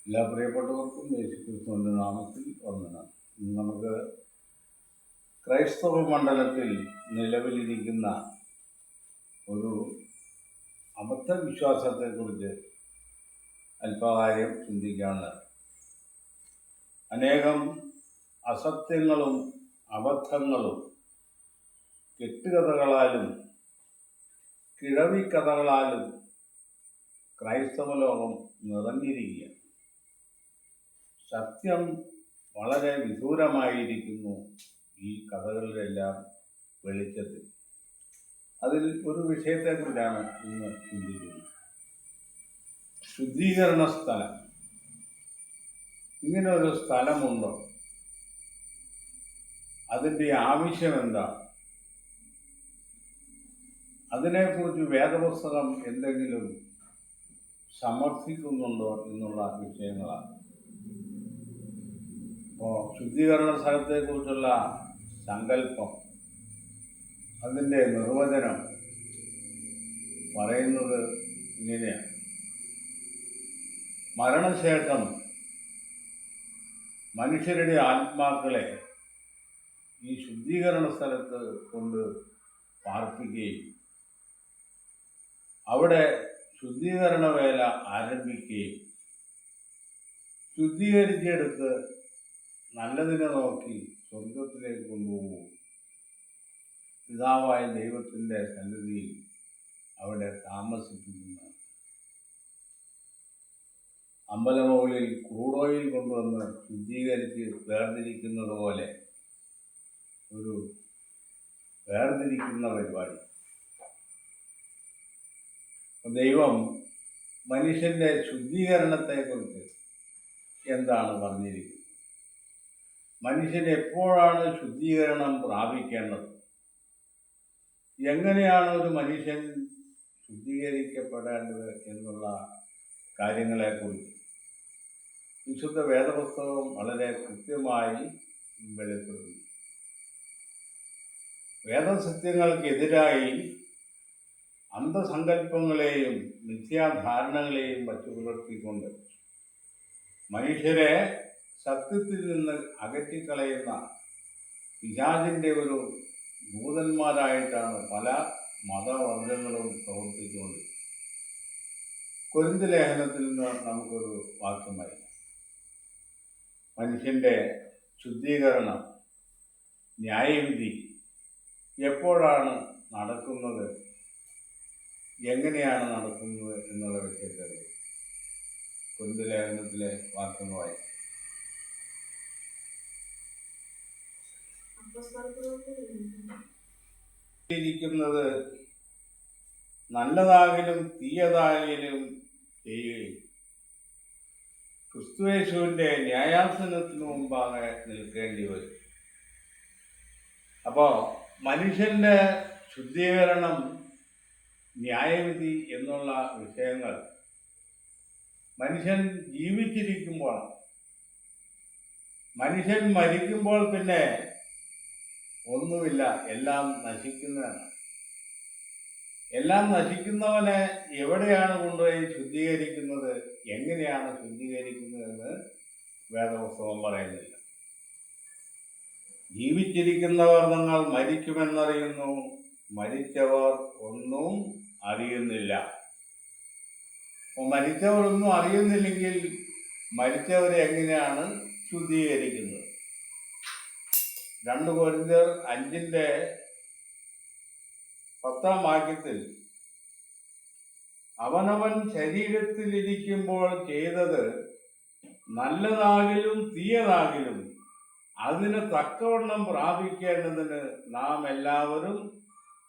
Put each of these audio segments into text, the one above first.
എല്ലാ പ്രിയപ്പെട്ടവർക്കും യേശുക്രിസ്തുവിൻ്റെ നാമത്തിൽ വന്ദനം. ഇന്ന് നമുക്ക് ക്രൈസ്തവ മണ്ഡലത്തിൽ നിലവിലിരിക്കുന്ന ഒരു അബദ്ധവിശ്വാസത്തെക്കുറിച്ച് അല്പകാര്യം ചിന്തിക്കാണ്. അനേകം അസത്യങ്ങളും അബദ്ധങ്ങളും കെട്ടുകഥകളാലും കിഴവിക്കഥകളാലും ക്രൈസ്തവ ലോകം നിറഞ്ഞിരിക്കുകയാണ്. സത്യം വളരെ വിദൂരമായിരിക്കുന്നു ഈ കഥകളിലെല്ലാം വെളിച്ചത്തിൽ. അതിൽ ഒരു വിഷയത്തെക്കുറിച്ചാണ് ഇന്ന് ചിന്തിക്കുന്നത്. ശുദ്ധീകരണ സ്ഥലം. ഇങ്ങനെ ഒരു സ്ഥലമുണ്ടോ? അതിൻ്റെ ആവശ്യം എന്താണ്? അതിനെക്കുറിച്ച് വേദപുസ്തകം എന്തെങ്കിലും സമർത്ഥിക്കുന്നുണ്ടോ എന്നുള്ള വിഷയങ്ങളാണ്. അപ്പോൾ ശുദ്ധീകരണ സ്ഥലത്തെക്കുറിച്ചുള്ള സങ്കല്പം, അതിൻ്റെ നിർവചനം പറയുന്നത് ഇങ്ങനെയാണ്. മരണശേഷം മനുഷ്യരുടെ ആത്മാക്കളെ ഈ ശുദ്ധീകരണ സ്ഥലത്ത് കൊണ്ട് പാർപ്പിക്കുകയും അവിടെ ശുദ്ധീകരണ വേല ആരംഭിക്കുകയും ശുദ്ധീകരിച്ചെടുത്ത് നല്ലതിനെ നോക്കി സ്വർഗത്തിലേക്ക് കൊണ്ടുപോകും. പിതാവായ ദൈവത്തിൻ്റെ സന്നിധിയിൽ അവിടെ താമസിപ്പിക്കുന്ന അമ്പലമുകളിൽ ക്രൂഡ് ഓയിൽ കൊണ്ടുവന്ന് ശുദ്ധീകരിച്ച് വേർതിരിക്കുന്നത് പോലെ ഒരു വേർതിരിക്കുന്ന പരിപാടി. ദൈവം മനുഷ്യൻ്റെ ശുദ്ധീകരണത്തെക്കുറിച്ച് എന്താണ് പറഞ്ഞിരിക്കുന്നത്? മനുഷ്യൻ എപ്പോഴാണ് ശുദ്ധീകരണം പ്രാപിക്കേണ്ടത്? എങ്ങനെയാണ് ഒരു മനുഷ്യൻ ശുദ്ധീകരിക്കപ്പെടേണ്ടത് എന്നുള്ള കാര്യങ്ങളെക്കുറിച്ച് വിശുദ്ധ വേദപുസ്തകം വളരെ കൃത്യമായി വെളിപ്പെടുത്തുന്നു. വേദസത്യങ്ങൾക്കെതിരായി അന്ധസങ്കല്പങ്ങളെയും മിഥ്യാധാരണകളെയും വച്ചു പുലർത്തിക്കൊണ്ട് മനുഷ്യരെ സത്യത്തിൽ നിന്ന് അകറ്റിക്കളയുന്ന പിശാചിൻ്റെ ഒരു ദൂതന്മാരായിട്ടാണ് പല മതവർഗങ്ങളും പ്രവർത്തിച്ചുകൊണ്ട്. കൊരിന്ത് ലേഖനത്തിൽ നിന്ന് നമുക്കൊരു വാക്യമായി, മനുഷ്യൻ്റെ ശുദ്ധീകരണം, ന്യായവിധി എപ്പോഴാണ് നടക്കുന്നത്, എങ്ങനെയാണ് നടക്കുന്നത് എന്നുള്ള വിഷയത്തിൽ കൊരിന്ത് ലേഖനത്തിലെ വാക്യങ്ങളായി ഇരിക്കുന്നത് നല്ലതാകലും തീയതാകലും ചെയ്യുകയും ക്രിസ്തുയേശുവിൻ്റെ ന്യായാസനത്തിന് മുമ്പാകെ നിൽക്കേണ്ടി വരും. അപ്പോൾ മനുഷ്യൻ്റെ ശുദ്ധീകരണം, ന്യായവിധി എന്നുള്ള വിഷയങ്ങൾ മനുഷ്യൻ ജീവിച്ചിരിക്കുമ്പോൾ, മനുഷ്യൻ മരിക്കുമ്പോൾ പിന്നെ ഒന്നുമില്ല, എല്ലാം നശിക്കുന്നതാണ്. എല്ലാം നശിക്കുന്നവനെ എവിടെയാണ് കൊണ്ടുപോയി ശുദ്ധീകരിക്കുന്നത്, എങ്ങനെയാണ് ശുദ്ധീകരിക്കുന്നതെന്ന് വേദപുസ്തകം പറയുന്നില്ല. ജീവിച്ചിരിക്കുന്നവർ നിങ്ങൾ മരിക്കുമെന്നറിയുന്നു, മരിച്ചവർ ഒന്നും അറിയുന്നില്ല. അപ്പോൾ മരിച്ചവരൊന്നും അറിയുന്നില്ലെങ്കിൽ മരിച്ചവരെ എങ്ങനെയാണ് ശുദ്ധീകരിക്കുന്നത്? 2 കൊരിന്ത്യർ 5:10 അവനവൻ ശരീരത്തിലിരിക്കുമ്പോൾ ചെയ്തത് നല്ലതാകിലും തീയതാകിലും അതിന് തക്കവണ്ണം പ്രാപിക്കേണ്ടതിന് നാം എല്ലാവരും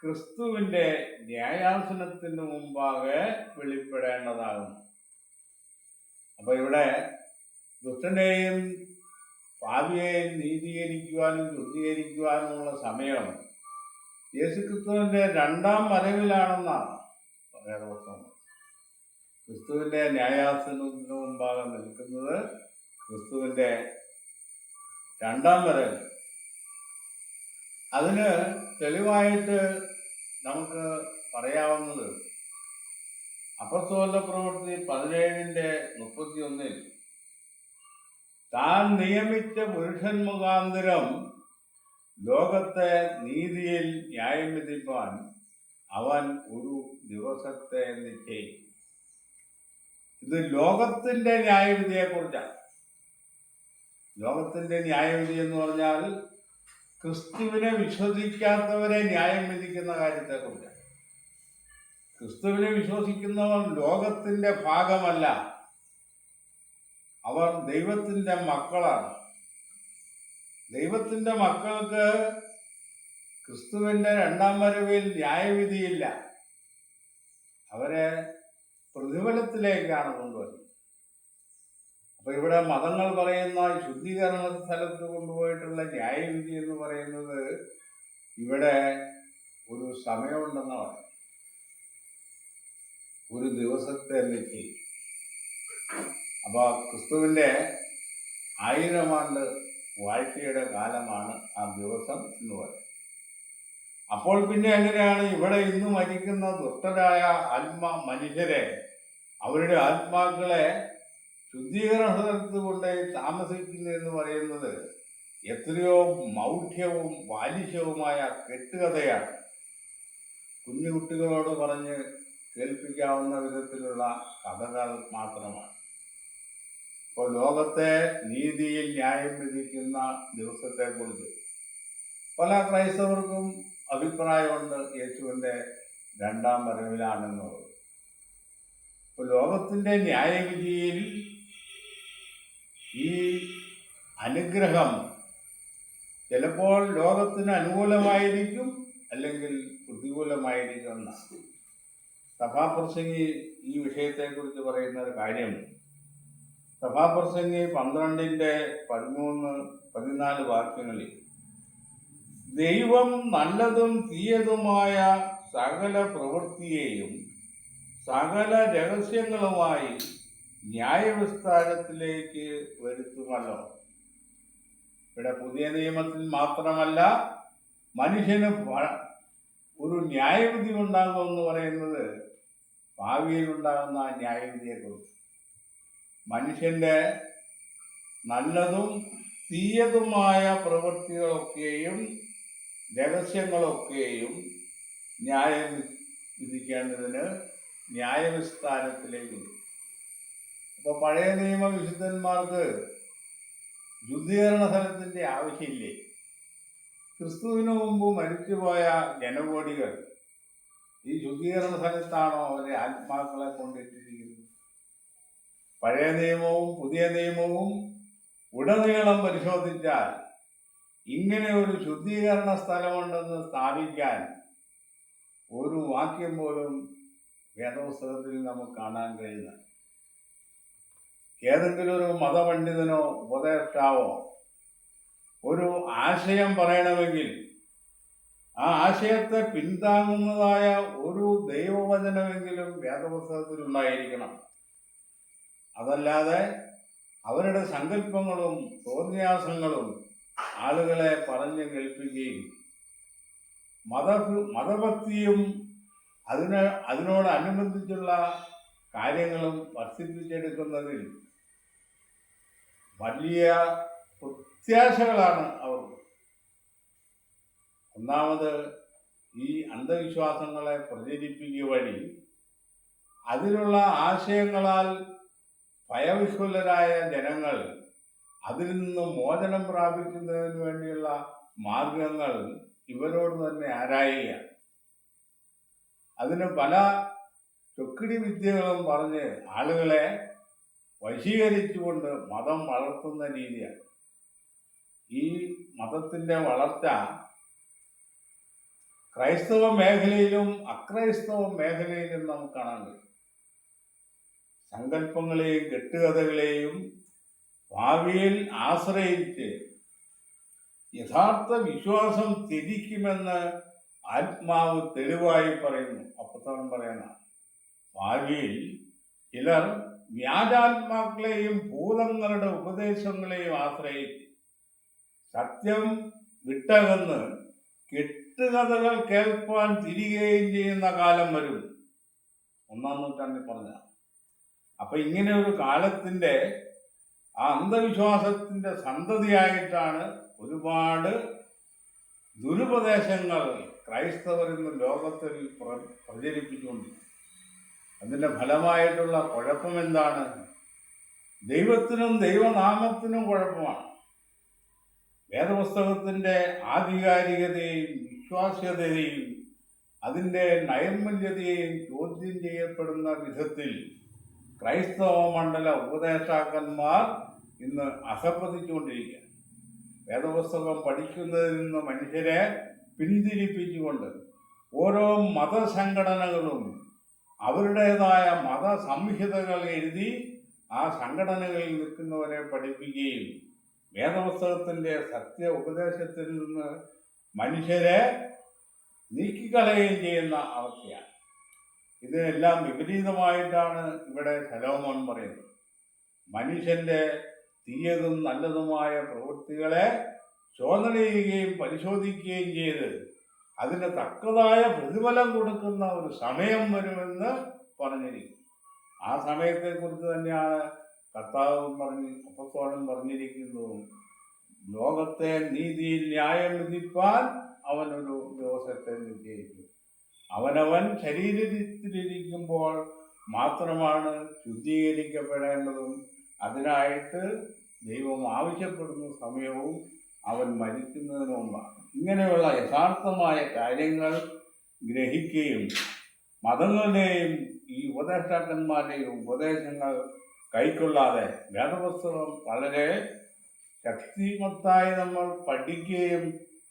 ക്രിസ്തുവിൻ്റെ ന്യായാസനത്തിന് മുമ്പാകെ വെളിപ്പെടേണ്ടതാകുന്നു. അപ്പോൾ ഇവിടെ ദുഷ്ടനെയും പാപിയെയും നീതീകരിക്കുവാനും ശുദ്ധീകരിക്കുവാനുമുള്ള സമയം യേശുക്രിസ്തുവിൻ്റെ 2ാം വരവിലാണെന്നാണ് വേദപുസ്തകം. ക്രിസ്തുവിൻ്റെ ന്യായാസനത്തിന് മുമ്പാകെ നിൽക്കുന്നത് ക്രിസ്തുവിൻ്റെ 2ാം വരവ്. അതിന് തെളിവായിട്ട് നമുക്ക് പറയാവുന്നത് അപ്പോസ്തല പ്രവൃത്തി 17:31 താൻ നിയമിച്ച പുരുഷൻ മുഖാന്തരം ലോകത്തെ നീതിയിൽ ന്യായം വിധിപ്പാൻ അവൻ ഒരു ദിവസത്തെ നിശ്ചയിക്കും. ഇത് ലോകത്തിന്റെ ന്യായവിധിയെക്കുറിച്ചാണ്. ലോകത്തിന്റെ ന്യായവിധി എന്ന് പറഞ്ഞാൽ ക്രിസ്തുവിനെ വിശ്വസിക്കാത്തവരെ ന്യായം വിധിക്കുന്ന കാര്യത്തെക്കുറിച്ചാണ്. ക്രിസ്തുവിനെ വിശ്വസിക്കുന്നവർ ലോകത്തിന്റെ ഭാഗമല്ല, അവർ ദൈവത്തിന്റെ മക്കളാണ്. ദൈവത്തിന്റെ മക്കൾക്ക് ക്രിസ്തുവിന്റെ രണ്ടാം വരവിൽ ന്യായവിധിയില്ല, അവരെ പ്രതിഫലത്തിലേക്കാണ് കൊണ്ടുവരുന്നത്. അപ്പൊ ഇവിടെ മതങ്ങൾ പറയുന്ന ശുദ്ധീകരണ സ്ഥലത്ത് കൊണ്ടുപോയിട്ടുള്ള ന്യായവിധി എന്ന് പറയുന്നത് ഇവിടെ ഒരു സമയമുണ്ടെന്ന് പറയും, ഒരു ദിവസത്തെ നിശ്ചയം. അപ്പൊ ക്രിസ്തുവിന്റെ 1000 ആണ്ട് വാഴ്ചയുടെ കാലമാണ് ആ ദിവസം എന്ന് പറയുന്നത്. അപ്പോൾ പിന്നെ എങ്ങനെയാണ് ഇവിടെ ഇന്ന് മരിക്കുന്ന ദുഷ്ടരായ മനുഷ്യരെ, അവരുടെ ആത്മാക്കളെ ശുദ്ധീകരണ സ്ഥലത്ത് കൊണ്ടുപോയി താമസിക്കുന്നു എന്ന് പറയുന്നത് എത്രയോ മൗഢ്യവും ബാലിശവുമായ കെട്ടുകഥയാണ്. കുഞ്ഞു കുട്ടികളോട് പറഞ്ഞ് കേൾപ്പിക്കാവുന്ന വിധത്തിലുള്ള കഥകൾ മാത്രമാണ്. ഇപ്പോൾ ലോകത്തെ നീതിയിൽ ന്യായം വിധിക്കുന്ന ദിവസത്തെക്കുറിച്ച് പല ക്രൈസ്തവർക്കും അഭിപ്രായമുണ്ട്, യേശുവിൻ്റെ രണ്ടാം വരവിലാണെന്നുള്ളത്. ഇപ്പോൾ ലോകത്തിൻ്റെ ന്യായവിധിയിൽ ഈ അനുഗ്രഹം ചിലപ്പോൾ ലോകത്തിന് അനുകൂലമായിരിക്കും, അല്ലെങ്കിൽ പ്രതികൂലമായിരിക്കും എന്നാണ് സഭാപ്രസംഗി ഈ വിഷയത്തെക്കുറിച്ച് പറയുന്ന ഒരു കാര്യം. സഭാപ്രസംഗി 12:13-14 വാക്യങ്ങളിൽ ദൈവം നല്ലതും തീയതുമായ സകല പ്രവൃത്തിയെയും സകല രഹസ്യങ്ങളുമായി ന്യായവിസ്താരത്തിലേക്ക് വരുത്തുമല്ലോ. ഇവിടെ പുതിയ നിയമത്തിൽ മാത്രമല്ല, മനുഷ്യന് ഒരു ന്യായവിധി ഉണ്ടാകുമെന്ന് പറയുന്നത് ഭാവിയിലുണ്ടാകുന്ന ന്യായവിധിയെക്കുറിച്ച്. മനുഷ്യന്റെ നല്ലതും തീയതുമായ പ്രവൃത്തികളൊക്കെയും രഹസ്യങ്ങളൊക്കെയും ന്യായം വിധിക്കേണ്ടതിന് ന്യായവിസ്താരത്തിലേക്ക്. അപ്പോൾ പഴയ നിയമ വിശുദ്ധന്മാർക്ക് ശുദ്ധീകരണ സ്ഥലത്തിൻ്റെ ആവശ്യമില്ലേ? ക്രിസ്തുവിന് മുമ്പ് മരിച്ചുപോയ ജനകോടികൾ ഈ ശുദ്ധീകരണ സ്ഥലത്താണോ അവരെ ആത്മാക്കളെ കൊണ്ടിട്ടിരിക്കുന്നത്? പഴയ നിയമവും പുതിയ നിയമവും ഉടനീളം പരിശോധിച്ചാൽ ഇങ്ങനെ ഒരു ശുദ്ധീകരണ സ്ഥലമുണ്ടെന്ന് സ്ഥാപിക്കാൻ ഒരു വാക്യം പോലും വേദപുസ്തകത്തിൽ നമുക്ക് കാണാൻ കഴിയുന്ന. ഏതെങ്കിലും ഒരു മതപണ്ഡിതനോ ഉപദേഷ്ടാവോ ഒരു ആശയം പറയണമെങ്കിൽ ആ ആശയത്തെ പിന്താങ്ങുന്നതായ ഒരു ദൈവവചനമെങ്കിലും വേദപുസ്തകത്തിലുണ്ടായിരിക്കണം. അതല്ലാതെ അവരുടെ സങ്കല്പങ്ങളും തോന്നിയാസങ്ങളും ആളുകളെ പറഞ്ഞ് കേൾപ്പിക്കുകയും മതഭക്തിയും അതിനോടനുബന്ധിച്ചുള്ള കാര്യങ്ങളും വർദ്ധിപ്പിച്ചെടുക്കുന്നതിൽ വലിയ പ്രത്യാശകളാണ് അവർ. ഒന്നാമത് ഈ അന്ധവിശ്വാസങ്ങളെ പ്രചരിപ്പിക്കുക വഴി അതിലുള്ള ആശയങ്ങളാൽ ഭയവിഹ്വലരായ ജനങ്ങൾ അതിൽ നിന്നും മോചനം പ്രാപിക്കുന്നതിന് വേണ്ടിയുള്ള മാർഗങ്ങൾ ഇവരോട് തന്നെ ആരായുക. അതിന് പല ചൊക്കിടി വിദ്യകളും പറഞ്ഞ് ആളുകളെ വശീകരിച്ചുകൊണ്ട് മതം വളർത്തുന്ന രീതിയാണ്. ഈ മതത്തിൻ്റെ വളർച്ച ക്രൈസ്തവ മേഖലയിലും അക്രൈസ്തവ മേഖലയിലും നമുക്ക് കാണാൻ കഴിയും. സങ്കല്പങ്ങളെയും കെട്ടുകഥകളെയും ഭാവിയിൽ ആശ്രയിച്ച് യഥാർത്ഥ വിശ്വാസം ത്യജിക്കുമെന്ന് ആത്മാവ് തെളിവായി പറയുന്നു. അപ്പസ്തലൻ പറയുന്ന ഭാവിയിൽ ചിലർ വ്യാജാത്മാക്കളെയും ഭൂതങ്ങളുടെ ഉപദേശങ്ങളെയും ആശ്രയിച്ച് സത്യം വിട്ടകന്ന് കെട്ടുകഥകൾ കേൾപ്പാൻ തിരികെയും ചെയ്യുന്ന കാലം വരും. 1-ാം നൂറ്റാണ്ടിൽ പറഞ്ഞ. അപ്പൊ ഇങ്ങനെ ഒരു കാലത്തിന്റെ ആ അന്ധവിശ്വാസത്തിൻ്റെ സന്തതിയായിട്ടാണ് ഒരുപാട് ദുരുപദേശങ്ങൾ ക്രൈസ്തവർ ഇന്ന് ലോകത്തിൽ പ്രചരിപ്പിച്ചുകൊണ്ടിരിക്കുന്നത്. അതിൻ്റെ ഫലമായിട്ടുള്ള കുഴപ്പം എന്താണ്? ദൈവത്തിനും ദൈവനാമത്തിനും കുഴപ്പമാണ്. വേദപുസ്തകത്തിൻ്റെ ആധികാരികതയും വിശ്വാസ്യതയും അതിൻ്റെ നൈർമല്യതയും ചോദ്യം ചെയ്യപ്പെടുന്ന വിധത്തിൽ ക്രൈസ്തവ മണ്ഡല ഉപദേഷ്ടാക്കന്മാർ ഇന്ന് അധപ്പതിച്ചുകൊണ്ടിരിക്കുകയാണ്. വേദപുസ്തകം പഠിക്കുന്നതിൽ നിന്ന് മനുഷ്യരെ പിന്തിരിപ്പിച്ചുകൊണ്ട് ഓരോ മതസംഘടനകളും അവരുടേതായ മതസംഹിതകൾ എഴുതി ആ സംഘടനകളിൽ നിൽക്കുന്നവരെ പഠിപ്പിക്കുകയും വേദപുസ്തകത്തിൻ്റെ സത്യ ഉപദേശത്തിൽ നിന്ന് മനുഷ്യരെ നീക്കിക്കളയുകയും ചെയ്യുന്ന അവസ്ഥയാണ്. ഇതിനെല്ലാം വിപരീതമായിട്ടാണ് ഇവിടെ ശലോമോൻ പറയുന്നത്. മനുഷ്യൻ്റെ തീയതും നല്ലതുമായ പ്രവൃത്തികളെ ശോധന ചെയ്യുകയും പരിശോധിക്കുകയും ചെയ്ത് അതിന് തക്കതായ പ്രതിഫലം കൊടുക്കുന്ന ഒരു സമയം വരുമെന്ന് പറഞ്ഞിരിക്കുന്നു. ആ സമയത്തെക്കുറിച്ച് തന്നെയാണ് കർത്താവും അപ്പസ്തോലൻ പറഞ്ഞിരിക്കുന്നതും. ലോകത്തെ നീതിയിൽ ന്യായം വിധിപ്പാൻ അവനൊരു ദിവസത്തെ നിശ്ചയിച്ചു. അവനവൻ ശരീരത്തിലിരിക്കുമ്പോൾ മാത്രമാണ് ശുദ്ധീകരിക്കപ്പെടേണ്ടതും അതിനായിട്ട് ദൈവം ആവശ്യപ്പെടുന്ന സമയവും അവൻ മരിക്കുന്നതിന് മുമ്പാണ്. ഇങ്ങനെയുള്ള യഥാർത്ഥമായ കാര്യങ്ങൾ ഗ്രഹിക്കുകയും മതങ്ങളുടെയും ഈ ഉപദേഷ്ടാക്കന്മാരുടെയും ഉപദേശങ്ങൾ കൈക്കൊള്ളാതെ വേദപുസ്തകം വളരെ ശക്തിമത്തായി നമ്മൾ പഠിക്കുകയും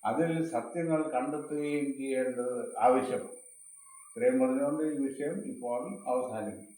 അതിൽ സത്യങ്ങൾ കണ്ടെത്തുകയും ചെയ്യേണ്ടത് ആവശ്യമാണ്. ഇത്രയും പറഞ്ഞുകൊണ്ട് ഈ വിഷയം ഇപ്പോൾ അവസാനിക്കും.